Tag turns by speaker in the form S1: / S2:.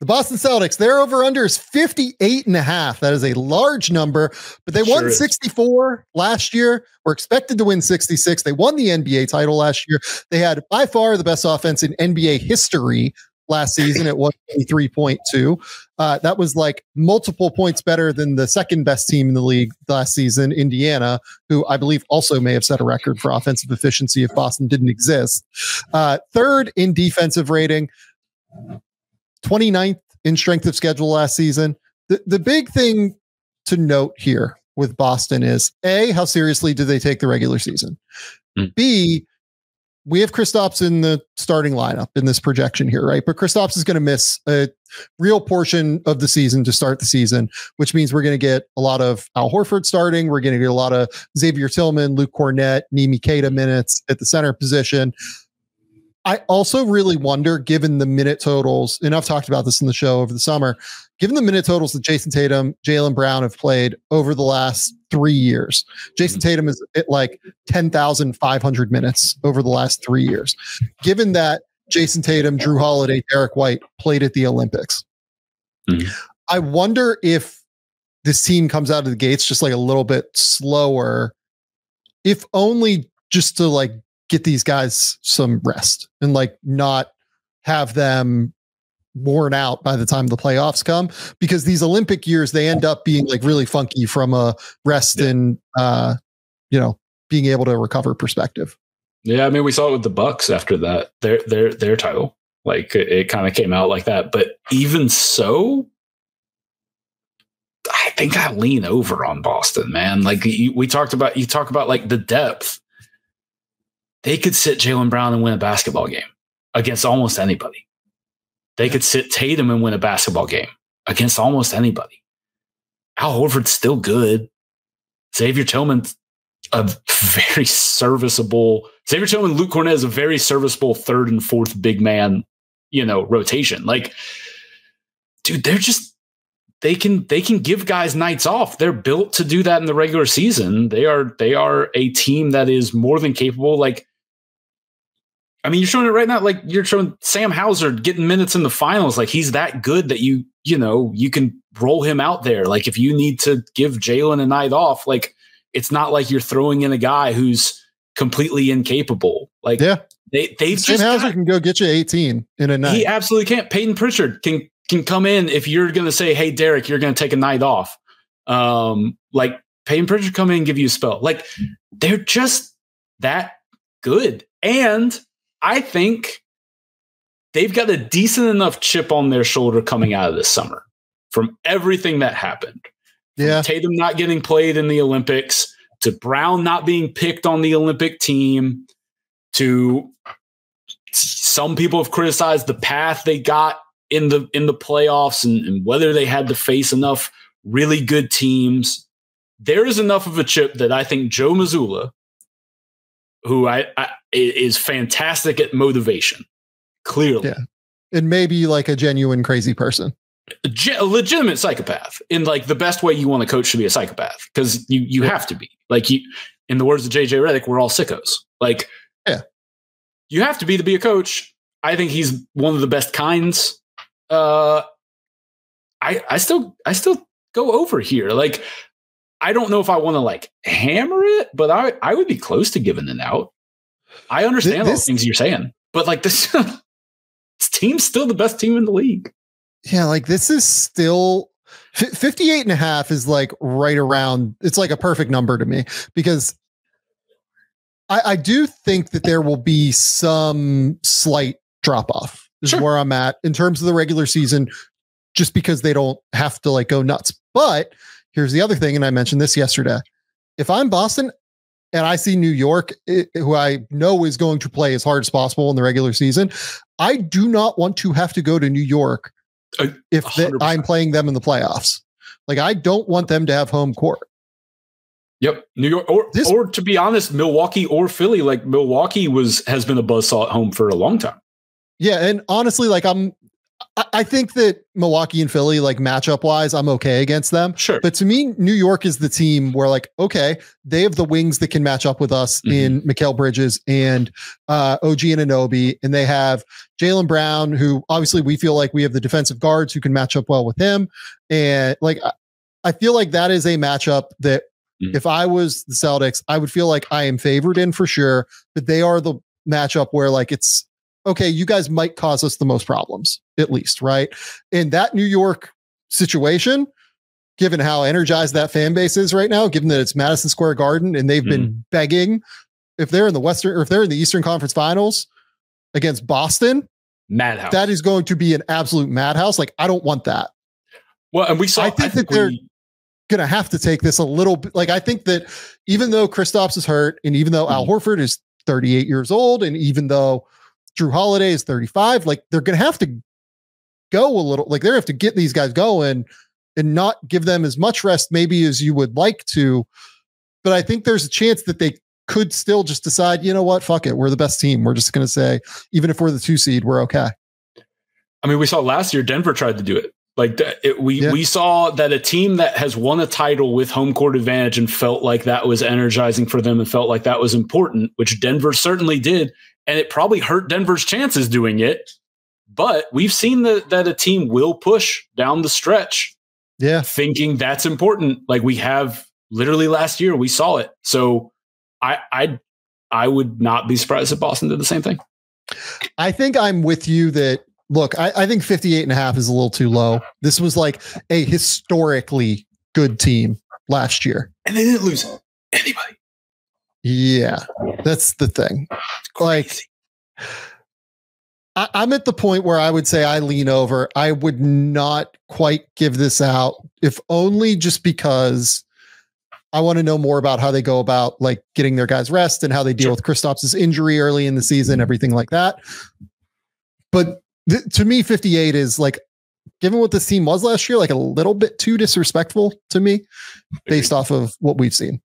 S1: The Boston Celtics, their over-under is 58.5. That is a large number, but they won 64 last year. We're expected to win 66. They won the NBA title last year. They had by far the best offense in NBA history last season at 123.2. That was like multiple points better than the second best team in the league last season, Indiana, who I believe also may have set a record for offensive efficiency if Boston didn't exist. Third in defensive rating, 29th in strength of schedule last season. The big thing to note here with Boston is A, how seriously do they take the regular season? B, we have Kristaps in the starting lineup in this projection here, right? But Kristaps is going to miss a real portion of the season to start the season, which means we're going to get a lot of Al Horford starting. We're going to get a lot of Xavier Tillman, Luke Kornet, Nimi Keita minutes at the center position. I also really wonder, given the minute totals, and I've talked about this in the show over the summer, given the minute totals that Jason Tatum, Jaylen Brown have played over the last 3 years. Jason Tatum is at like 10,500 minutes over the last 3 years. Given that Jason Tatum, Drew Holiday, Derek White played at the Olympics, I wonder if this team comes out of the gates just like a little bit slower, if only just to like get these guys some rest and like not have them worn out by the time the playoffs come, because these Olympic years, they end up being like really funky from a rest and, being able to recover perspective.
S2: Yeah. I mean, we saw it with the Bucks after that, their title, like it kind of came out like that, but even so, I think I lean over on Boston, man. Like you talk about like the depth. They could sit Jaylen Brown and win a basketball game against almost anybody. They could sit Tatum and win a basketball game against almost anybody. Al Horford's still good. Xavier Tillman's a very serviceable. Xavier Tillman, Luke Kornet is a very serviceable third and fourth big man, rotation. Like, dude, they can give guys nights off. They're built to do that in the regular season. They are a team that is more than capable. Like, I mean, you're showing it right now. Like you're showing Sam Hauser getting minutes in the finals. Like he's that good that you can roll him out there. Like if you need to give Jaylen a night off, like it's not like you're throwing in a guy who's completely incapable. Like they've
S1: Sam Hauser can go get you 18 in a night.
S2: He absolutely can't. Peyton Pritchard can come in if you're going to say, hey, Derek, you're going to take a night off. Like Peyton Pritchard come in and give you a spell. Like they're just that good. And I think they've got a decent enough chip on their shoulder coming out of this summer from everything that happened.
S1: Yeah.
S2: From Tatum not getting played in the Olympics, to Brown not being picked on the Olympic team, to some people have criticized the path they got in the playoffs and whether they had to face enough really good teams. There is enough of a chip that I think Joe Mazzulla, who is fantastic at motivation, clearly.
S1: Yeah. And maybe like a genuine crazy person.
S2: A legitimate psychopath in like the best way you want a coach to be a psychopath. Because you have to be. Like in the words of JJ Redick, we're all sickos. Like you have to be a coach. I think he's one of the best kinds. I still go over here. Like, I don't know if I want to like hammer it, but I would be close to giving it out. I understand all the things you're saying, but like this team's still the best team in the league.
S1: Yeah. Like this is still 58.5 is like right around. It's like a perfect number to me because I do think that there will be some slight drop off is where I'm at in terms of the regular season, just because they don't have to like go nuts. But here's the other thing. And I mentioned this yesterday. If I'm Boston and I see New York, who I know is going to play as hard as possible in the regular season, I do not want to have to go to New York if I'm playing them in the playoffs. Like, I don't want them to have home court.
S2: Yep. New York, or to be honest, Milwaukee or Philly. Like Milwaukee has been a buzzsaw at home for a long time.
S1: Yeah. And honestly, like I think that Milwaukee and Philly, like matchup wise, I'm okay against them.
S2: Sure.
S1: But to me, New York is the team where like, okay, they have the wings that can match up with us in Mikal Bridges and OG Anunoby. And they have Jaylen Brown, who obviously we feel like we have the defensive guards who can match up well with him. And like, I feel like that is a matchup that if I was the Celtics, I would feel like I am favored in for sure. But they are the matchup where like it's, okay, you guys might cause us the most problems, at least, right? In that New York situation, given how energized that fan base is right now, given that it's Madison Square Garden and they've been begging, if they're in the Western or if they're in the Eastern Conference Finals against Boston,
S2: madhouse.
S1: That is going to be an absolute madhouse. Like, I don't want that.
S2: Well, and we saw.
S1: I think that they're going to have to take this a little bit. Like, I think that even though Kristaps is hurt, and even though Al Horford is 38 years old, and even though Drew Holiday is 35, like they're going to have to go a little, like they have to get these guys going and not give them as much rest maybe as you would like to. But I think there's a chance that they could still just decide, you know what, fuck it. We're the best team. We're just going to say, even if we're the 2 seed, we're okay.
S2: I mean, we saw last year, Denver tried to do it. Like we saw that a team that has won a title with home court advantage and felt like that was energizing for them and felt like that was important, which Denver certainly did. And it probably hurt Denver's chances doing it. But we've seen that a team will push down the stretch.
S1: Yeah.
S2: Thinking that's important. Like we have literally last year, we saw it. So I would not be surprised if Boston did the same thing.
S1: I think I'm with you that, look, I think 58.5 is a little too low. This was like a historically good team last year.
S2: And they didn't lose anybody.
S1: Yeah, that's the thing. Like, I'm at the point where I would say I lean over. I would not quite give this out, if only just because I want to know more about how they go about like getting their guys rest and how they deal with Kristaps' injury early in the season, everything like that. But to me, 58 is like, given what this team was last year, like a little bit too disrespectful to me based off of what we've seen.